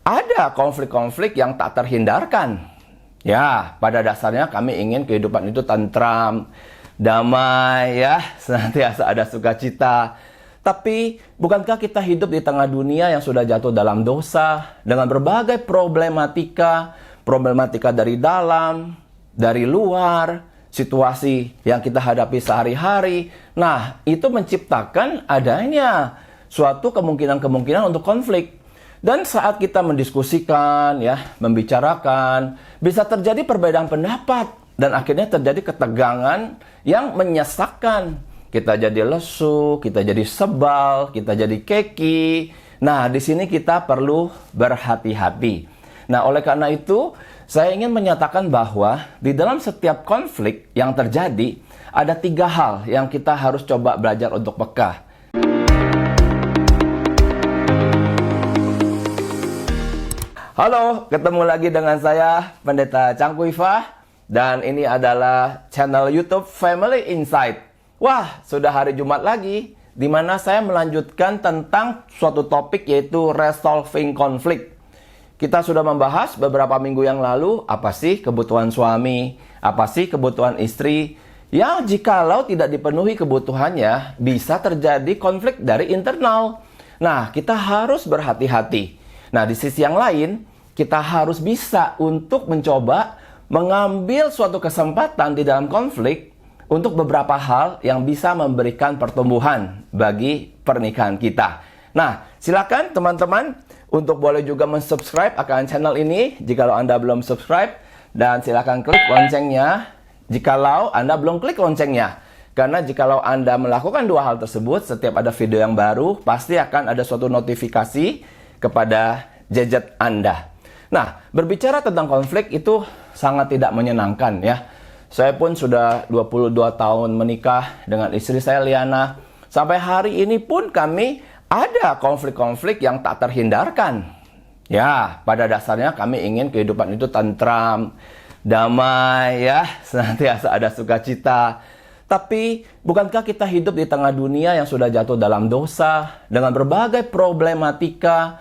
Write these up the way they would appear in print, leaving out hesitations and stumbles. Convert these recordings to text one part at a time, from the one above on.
ada konflik-konflik yang tak terhindarkan. Ya, pada dasarnya kami ingin kehidupan itu tentram, damai, ya, senantiasa ada sukacita. Tapi, bukankah kita hidup di tengah dunia yang sudah jatuh dalam dosa, dengan berbagai problematika dari dalam, dari luar, situasi yang kita hadapi sehari-hari. Nah, itu menciptakan adanya suatu kemungkinan-kemungkinan untuk konflik. Dan saat kita mendiskusikan, ya, membicarakan, bisa terjadi perbedaan pendapat dan akhirnya terjadi ketegangan yang menyesakkan. Kita jadi lesu, kita jadi sebal, kita jadi keki. Nah, di sini kita perlu berhati-hati. Nah, oleh karena itu, saya ingin menyatakan bahwa di dalam setiap konflik yang terjadi, ada 3 hal yang kita harus coba belajar untuk peka. Halo, ketemu lagi dengan saya, Pendeta Cangkuifah, dan ini adalah channel YouTube Family Insight. Wah, sudah hari Jumat lagi, di mana saya melanjutkan tentang suatu topik yaitu resolving conflict. Kita sudah membahas beberapa minggu yang lalu, apa sih kebutuhan suami, apa sih kebutuhan istri, yang jikalau tidak dipenuhi kebutuhannya, bisa terjadi konflik dari internal. Nah, kita harus berhati-hati. Nah, di sisi yang lain, kita harus bisa untuk mencoba mengambil suatu kesempatan di dalam konflik untuk beberapa hal yang bisa memberikan pertumbuhan bagi pernikahan kita. Nah, silakan teman-teman untuk boleh juga mensubscribe akan channel ini jikalau Anda belum subscribe, dan silakan klik loncengnya jikalau Anda belum klik loncengnya. Karena jikalau Anda melakukan 2 hal tersebut, setiap ada video yang baru, pasti akan ada suatu notifikasi kepada gadget Anda. Nah, berbicara tentang konflik itu sangat tidak menyenangkan, ya. Saya pun sudah 22 tahun menikah dengan istri saya, Liana. Sampai hari ini pun kami ada konflik-konflik yang tak terhindarkan. Ya, pada dasarnya kami ingin kehidupan itu tentram, damai, ya, senantiasa ada sukacita. Tapi, bukankah kita hidup di tengah dunia yang sudah jatuh dalam dosa, dengan berbagai problematika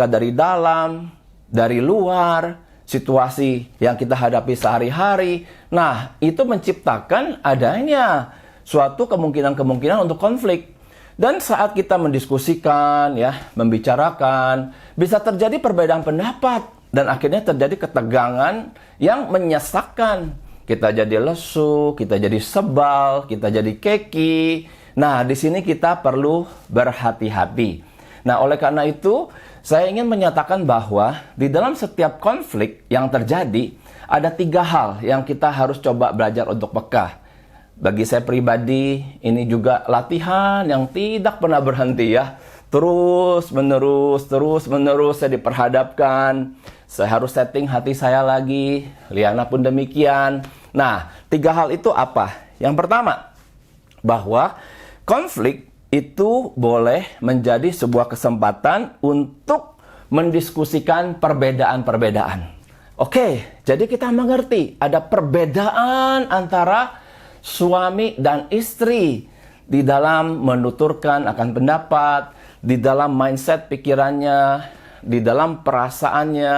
dari dalam, dari luar, situasi yang kita hadapi sehari-hari. Nah, itu menciptakan adanya suatu kemungkinan-kemungkinan untuk konflik. Dan saat kita mendiskusikan, ya, membicarakan, bisa terjadi perbedaan pendapat dan akhirnya terjadi ketegangan yang menyesakkan. Kita jadi lesu, kita jadi sebal, kita jadi keki. Nah, di sini kita perlu berhati-hati. Nah, oleh karena itu, saya ingin menyatakan bahwa di dalam setiap konflik yang terjadi, ada 3 hal yang kita harus coba belajar untuk peka. Bagi saya pribadi, ini juga latihan yang tidak pernah berhenti, ya. Terus menerus saya diperhadapkan. Saya harus setting hati saya lagi. Liana pun demikian. Nah, 3 hal itu apa? Yang pertama, bahwa konflik itu boleh menjadi sebuah kesempatan untuk mendiskusikan perbedaan-perbedaan. Oke, jadi kita mengerti ada perbedaan antara suami dan istri di dalam menuturkan akan pendapat, di dalam mindset pikirannya, di dalam perasaannya,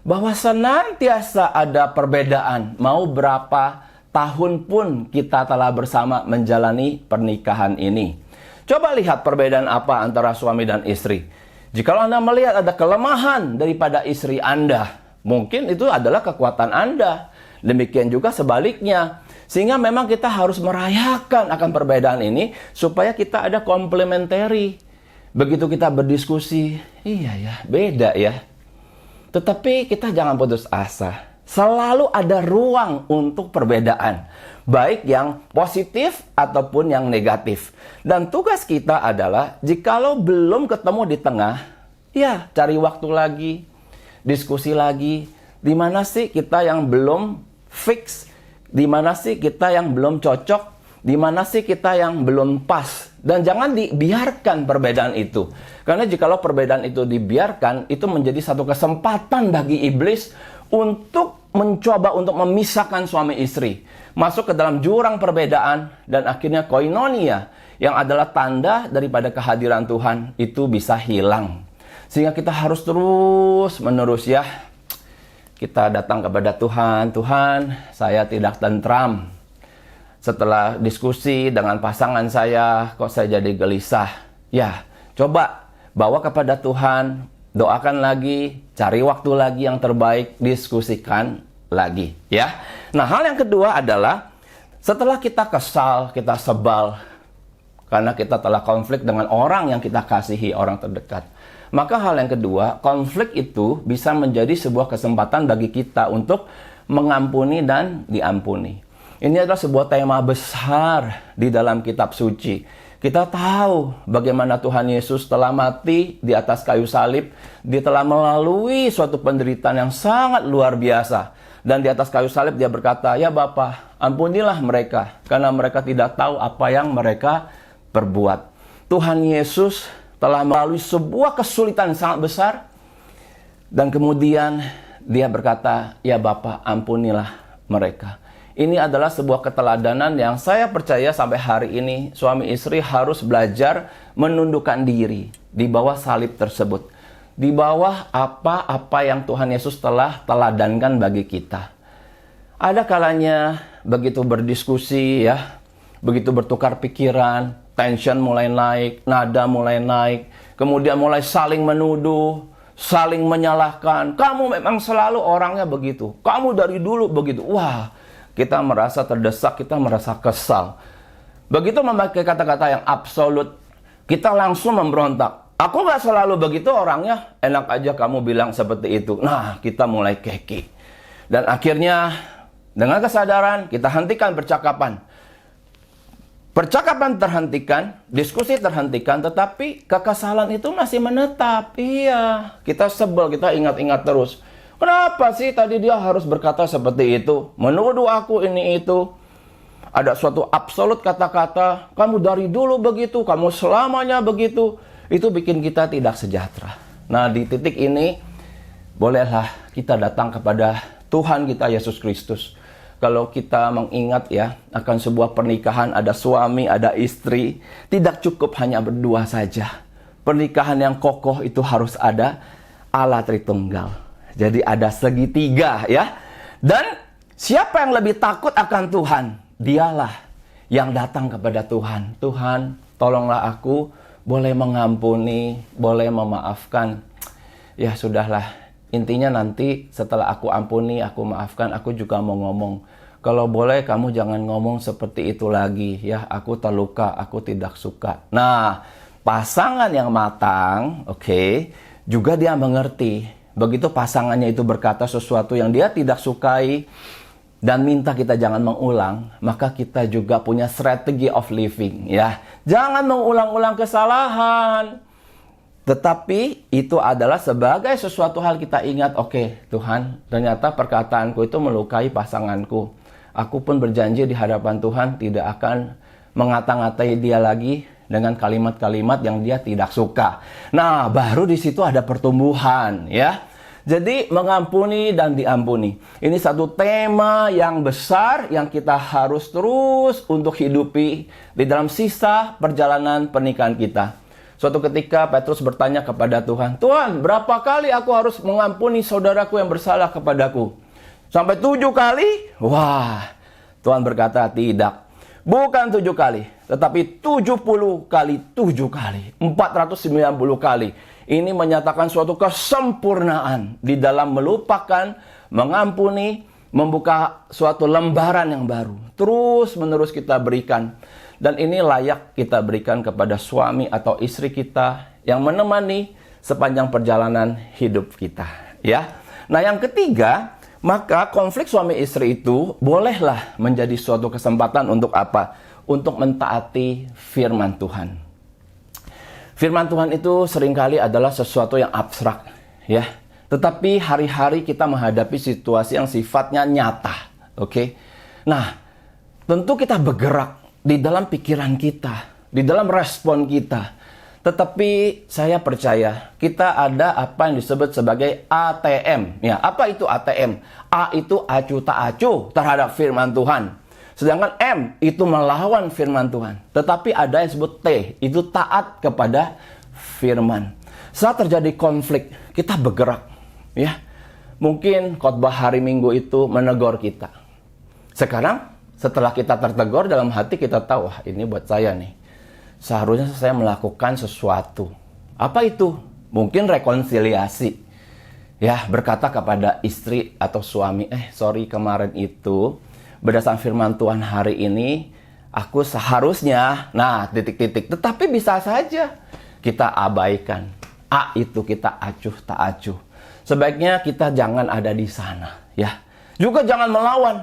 bahwa senantiasa ada perbedaan. Mau berapa tahun pun kita telah bersama menjalani pernikahan ini. Coba lihat perbedaan apa antara suami dan istri. Jikalau Anda melihat ada kelemahan daripada istri Anda, mungkin itu adalah kekuatan Anda. Demikian juga sebaliknya. Sehingga memang kita harus merayakan akan perbedaan ini supaya kita ada complementary. Begitu kita berdiskusi, iya ya, beda ya. Tetapi kita jangan putus asa. Selalu ada ruang untuk perbedaan. Baik yang positif ataupun yang negatif. Dan tugas kita adalah, jikalau belum ketemu di tengah, ya cari waktu lagi, diskusi lagi. Di mana sih kita yang belum fix? Di mana sih kita yang belum cocok? Di mana sih kita yang belum pas? Dan jangan dibiarkan perbedaan itu. Karena jikalau perbedaan itu dibiarkan, itu menjadi satu kesempatan bagi iblis untuk mencoba untuk memisahkan suami istri. Masuk ke dalam jurang perbedaan dan akhirnya koinonia yang adalah tanda daripada kehadiran Tuhan itu bisa hilang. Sehingga kita harus terus menerus ya. Kita datang kepada Tuhan, Tuhan, saya tidak tentram. Setelah diskusi dengan pasangan saya, kok saya jadi gelisah. Ya, coba bawa kepada Tuhan, doakan lagi, cari waktu lagi yang terbaik, diskusikan lagi. Ya. Nah, hal yang kedua adalah, setelah kita kesal, kita sebal, karena kita telah konflik dengan orang yang kita kasihi, orang terdekat. Maka hal yang kedua, konflik itu bisa menjadi sebuah kesempatan bagi kita untuk mengampuni dan diampuni. Ini adalah sebuah tema besar di dalam kitab suci. Kita tahu bagaimana Tuhan Yesus telah mati di atas kayu salib. Dia telah melalui suatu penderitaan yang sangat luar biasa. Dan di atas kayu salib dia berkata, ya Bapa, ampunilah mereka, karena mereka tidak tahu apa yang mereka perbuat. Tuhan Yesus telah melalui sebuah kesulitan sangat besar. Dan kemudian dia berkata, ya Bapa, ampunilah mereka. Ini adalah sebuah keteladanan yang saya percaya sampai hari ini suami istri harus belajar menundukkan diri di bawah salib tersebut. Di bawah apa-apa yang Tuhan Yesus telah teladankan bagi kita. Ada kalanya begitu berdiskusi ya, begitu bertukar pikiran, tension mulai naik, nada mulai naik, kemudian mulai saling menuduh, saling menyalahkan. Kamu memang selalu orangnya begitu. Kamu dari dulu begitu. Wah, kita merasa terdesak, kita merasa kesal. Begitu memakai kata-kata yang absolut, kita langsung memberontak. Aku gak selalu begitu orangnya, enak aja kamu bilang seperti itu. Nah, kita mulai keki. Dan akhirnya, dengan kesadaran, kita hentikan percakapan. Percakapan terhentikan, diskusi terhentikan, tetapi kekesalan itu masih menetap. Iya, kita sebel, kita ingat-ingat terus. Kenapa sih tadi dia harus berkata seperti itu? Menuduh aku ini itu. Ada suatu absolut kata-kata, kamu dari dulu begitu, kamu selamanya begitu. Itu bikin kita tidak sejahtera. Nah, di titik ini, bolehlah kita datang kepada Tuhan kita Yesus Kristus. Kalau kita mengingat ya, akan sebuah pernikahan, ada suami, ada istri, tidak cukup hanya berdua saja. Pernikahan yang kokoh itu harus ada Allah Tritunggal. Jadi ada segitiga ya. Dan siapa yang lebih takut akan Tuhan? Dialah yang datang kepada Tuhan. Tuhan, tolonglah aku, boleh mengampuni, boleh memaafkan. Ya sudahlah. Intinya nanti setelah aku ampuni, aku maafkan, aku juga mau ngomong. Kalau boleh kamu jangan ngomong seperti itu lagi. Ya, aku terluka, aku tidak suka. Nah, pasangan yang matang, oke, juga dia mengerti. Begitu pasangannya itu berkata sesuatu yang dia tidak sukai dan minta kita jangan mengulang, maka kita juga punya strategi of living. Ya, jangan mengulang-ulang kesalahan. Tetapi itu adalah sebagai sesuatu hal kita ingat, oke, Tuhan, ternyata perkataanku itu melukai pasanganku. Aku pun berjanji di hadapan Tuhan tidak akan mengata-ngatai dia lagi dengan kalimat-kalimat yang dia tidak suka. Nah, baru di situ ada pertumbuhan, ya. Jadi mengampuni dan diampuni. Ini satu tema yang besar yang kita harus terus untuk hidupi di dalam sisa perjalanan pernikahan kita. Suatu ketika Petrus bertanya kepada Tuhan, Tuhan, berapa kali aku harus mengampuni saudaraku yang bersalah kepadaku? Sampai 7 kali? Wah, Tuhan berkata tidak. Bukan 7 kali, tetapi 70 kali 7 kali. 490 kali. Ini menyatakan suatu kesempurnaan di dalam melupakan, mengampuni, membuka suatu lembaran yang baru. Terus menerus kita berikan. Dan ini layak kita berikan kepada suami atau istri kita yang menemani sepanjang perjalanan hidup kita. Ya. Nah, yang ketiga, maka konflik suami istri itu bolehlah menjadi suatu kesempatan untuk apa? Untuk mentaati firman Tuhan. Firman Tuhan itu seringkali adalah sesuatu yang abstrak. Ya. Tetapi hari-hari kita menghadapi situasi yang sifatnya nyata. Oke? Nah, tentu kita bergerak di dalam pikiran kita, di dalam respon kita. Tetapi saya percaya kita ada apa yang disebut sebagai ATM. Ya, apa itu ATM? A itu acu tak acu terhadap firman Tuhan. Sedangkan M itu melawan firman Tuhan. Tetapi ada yang disebut T, itu taat kepada firman. Saat terjadi konflik, kita bergerak, ya. Mungkin khotbah hari Minggu itu menegur kita. Sekarang, setelah kita tertegur dalam hati, kita tahu, wah ini buat saya nih. Seharusnya saya melakukan sesuatu. Apa itu? Mungkin rekonsiliasi. Ya, berkata kepada istri atau suami, sorry kemarin itu, berdasarkan firman Tuhan hari ini, aku seharusnya, titik-titik. Tetapi bisa saja kita abaikan. Itu kita acuh tak acuh. Sebaiknya kita jangan ada di sana, ya. Juga jangan melawan.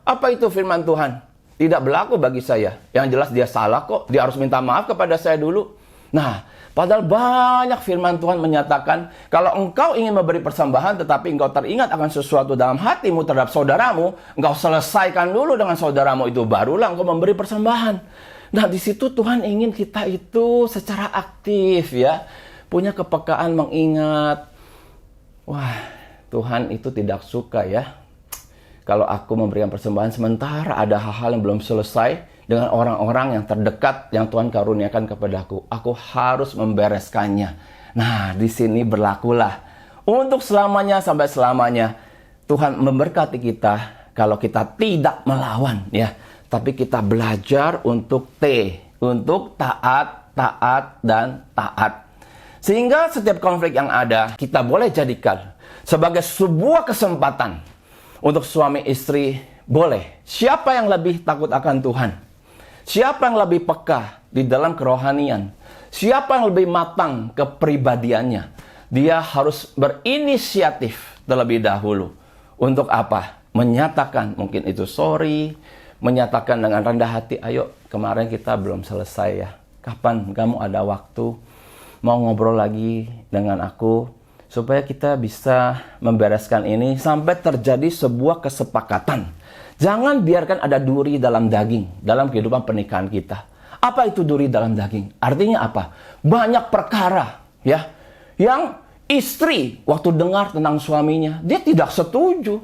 Apa itu firman Tuhan? Tidak berlaku bagi saya. Yang jelas dia salah kok. Dia harus minta maaf kepada saya dulu. Padahal banyak firman Tuhan menyatakan, kalau engkau ingin memberi persembahan tetapi engkau teringat akan sesuatu dalam hatimu terhadap saudaramu, engkau selesaikan dulu dengan saudaramu itu, barulah engkau memberi persembahan. Di situ Tuhan ingin kita itu secara aktif, ya. Punya kepekaan mengingat. Wah, Tuhan itu tidak suka, ya. Kalau aku memberikan persembahan sementara ada hal-hal yang belum selesai dengan orang-orang yang terdekat yang Tuhan karuniakan kepadaku. Aku harus membereskannya. Di sini berlakulah. Untuk selamanya sampai selamanya. Tuhan memberkati kita kalau kita tidak melawan, ya. Tapi kita belajar untuk untuk taat, dan taat. Sehingga setiap konflik yang ada, kita boleh jadikan sebagai sebuah kesempatan untuk suami istri. Boleh. Siapa yang lebih takut akan Tuhan? Siapa yang lebih peka di dalam kerohanian? Siapa yang lebih matang kepribadiannya? Dia harus berinisiatif terlebih dahulu. Untuk apa? Menyatakan mungkin itu sorry, menyatakan dengan rendah hati, ayo kemarin kita belum selesai ya. Kapan kamu ada waktu mau ngobrol lagi dengan aku supaya kita bisa membereskan ini sampai terjadi sebuah kesepakatan. Jangan biarkan ada duri dalam daging dalam kehidupan pernikahan kita. Apa itu duri dalam daging? Artinya apa? Banyak perkara, ya, yang istri waktu dengar tentang suaminya, dia tidak setuju.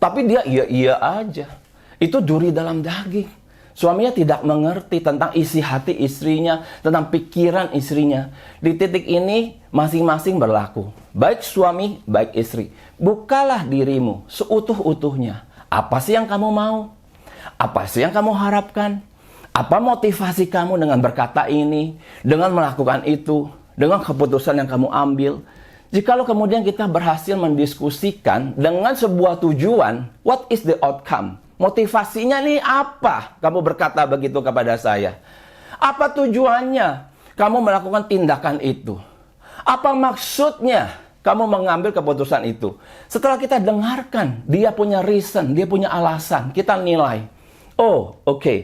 Tapi dia iya aja. Itu duri dalam daging. Suaminya tidak mengerti tentang isi hati istrinya, tentang pikiran istrinya. Di titik ini masing-masing berlaku. Baik suami, baik istri. Bukalah dirimu seutuh-utuhnya. Apa sih yang kamu mau? Apa sih yang kamu harapkan? Apa motivasi kamu dengan berkata ini, dengan melakukan itu, dengan keputusan yang kamu ambil? Jikalau kemudian kita berhasil mendiskusikan dengan sebuah tujuan, what is the outcome? Motivasinya nih apa? Kamu berkata begitu kepada saya. Apa tujuannya kamu melakukan tindakan itu? Apa maksudnya kamu mengambil keputusan itu? Setelah kita dengarkan, dia punya reason, dia punya alasan. Kita nilai, oke.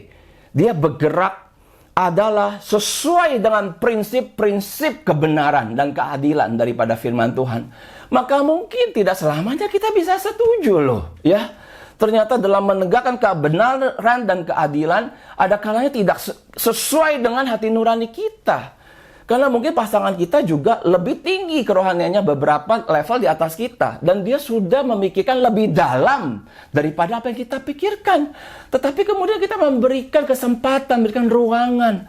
Dia bergerak adalah sesuai dengan prinsip-prinsip kebenaran dan keadilan daripada firman Tuhan. Maka mungkin tidak selamanya kita bisa setuju loh, ya. Ternyata dalam menegakkan kebenaran dan keadilan, ada kalanya tidak sesuai dengan hati nurani kita. Karena mungkin pasangan kita juga lebih tinggi kerohaniannya beberapa level di atas kita. Dan dia sudah memikirkan lebih dalam daripada apa yang kita pikirkan. Tetapi kemudian kita memberikan kesempatan, memberikan ruangan.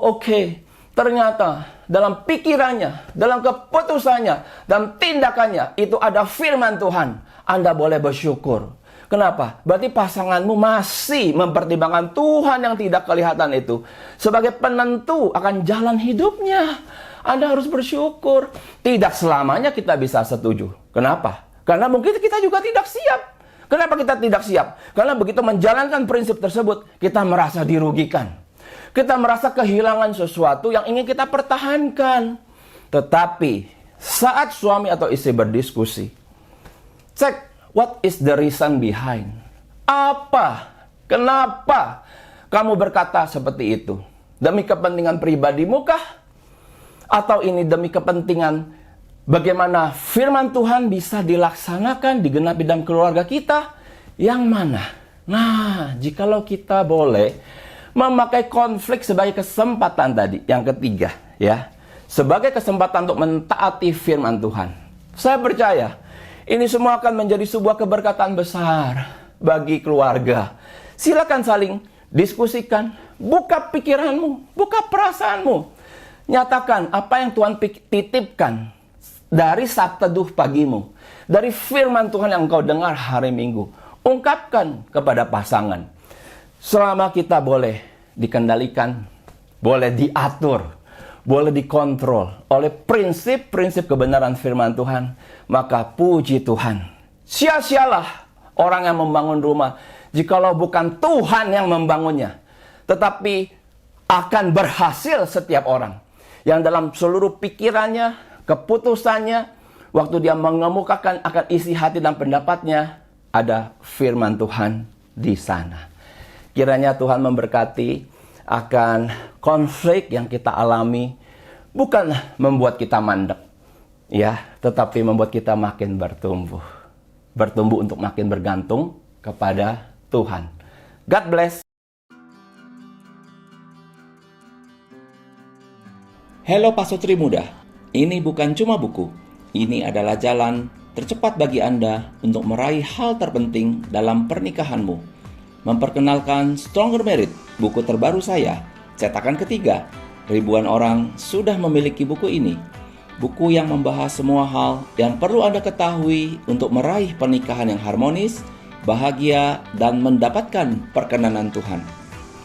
Oke. Ternyata dalam pikirannya, dalam keputusannya, dalam tindakannya, itu ada firman Tuhan. Anda boleh bersyukur. Kenapa? Berarti pasanganmu masih mempertimbangkan Tuhan yang tidak kelihatan itu sebagai penentu akan jalan hidupnya. Anda harus bersyukur. Tidak selamanya kita bisa setuju. Kenapa? Karena mungkin kita juga tidak siap. Kenapa kita tidak siap? Karena begitu menjalankan prinsip tersebut, kita merasa dirugikan. Kita merasa kehilangan sesuatu yang ingin kita pertahankan. Tetapi saat suami atau istri berdiskusi, cek, what is the reason behind? Apa? Kenapa kamu berkata seperti itu? Demi kepentingan pribadimu kah? Atau ini demi kepentingan bagaimana firman Tuhan bisa dilaksanakan, digenapi dalam keluarga kita? Yang mana? Jikalau kita boleh memakai konflik sebagai kesempatan tadi, yang ketiga, ya, sebagai kesempatan untuk mentaati firman Tuhan. Saya percaya ini semua akan menjadi sebuah keberkatan besar bagi keluarga. Silakan saling diskusikan, buka pikiranmu, buka perasaanmu. Nyatakan apa yang Tuhan titipkan dari sabda teduh pagimu, dari firman Tuhan yang engkau dengar hari Minggu. Ungkapkan kepada pasangan. Selama kita boleh dikendalikan, boleh diatur, boleh dikontrol oleh prinsip-prinsip kebenaran firman Tuhan, maka puji Tuhan. Sia-sialah orang yang membangun rumah jikalau bukan Tuhan yang membangunnya. Tetapi akan berhasil setiap orang yang dalam seluruh pikirannya, keputusannya, waktu dia mengemukakan akan isi hati dan pendapatnya, ada firman Tuhan di sana. Kiranya Tuhan memberkati akan konflik yang kita alami, bukan membuat kita mandek, ya, tetapi membuat kita makin bertumbuh. Bertumbuh untuk makin bergantung kepada Tuhan. God bless. Halo Pasutri Muda, ini bukan cuma buku, ini adalah jalan tercepat bagi Anda untuk meraih hal terpenting dalam pernikahanmu. Memperkenalkan Stronger Married, buku terbaru saya, cetakan ketiga. Ribuan orang sudah memiliki buku ini. Buku yang membahas semua hal yang perlu Anda ketahui untuk meraih pernikahan yang harmonis, bahagia, dan mendapatkan perkenanan Tuhan.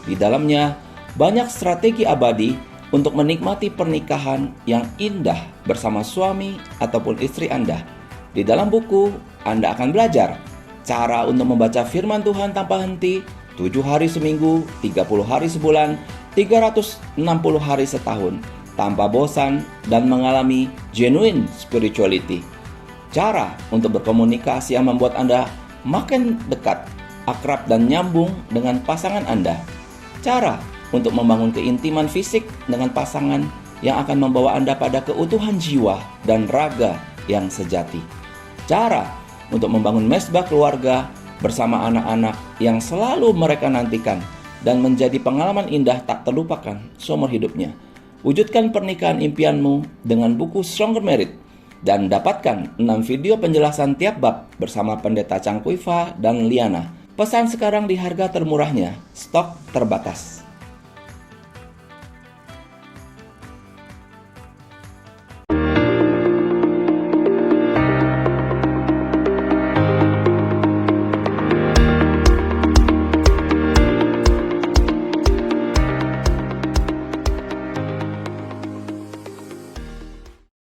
Di dalamnya, banyak strategi abadi untuk menikmati pernikahan yang indah bersama suami ataupun istri Anda. Di dalam buku, Anda akan belajar cara untuk membaca firman Tuhan tanpa henti, 7 hari seminggu, 30 hari sebulan, 360 hari setahun, tanpa bosan dan mengalami genuine spirituality. Cara untuk berkomunikasi yang membuat Anda makin dekat, akrab dan nyambung dengan pasangan Anda. Cara untuk membangun keintiman fisik dengan pasangan yang akan membawa Anda pada keutuhan jiwa dan raga yang sejati. Cara untuk membangun mesbah keluarga bersama anak-anak yang selalu mereka nantikan dan menjadi pengalaman indah tak terlupakan seumur hidupnya. Wujudkan pernikahan impianmu dengan buku Stronger Married dan dapatkan 6 video penjelasan tiap bab bersama Pendeta Chang Kuifa dan Liana. Pesan sekarang di harga termurahnya, stok terbatas.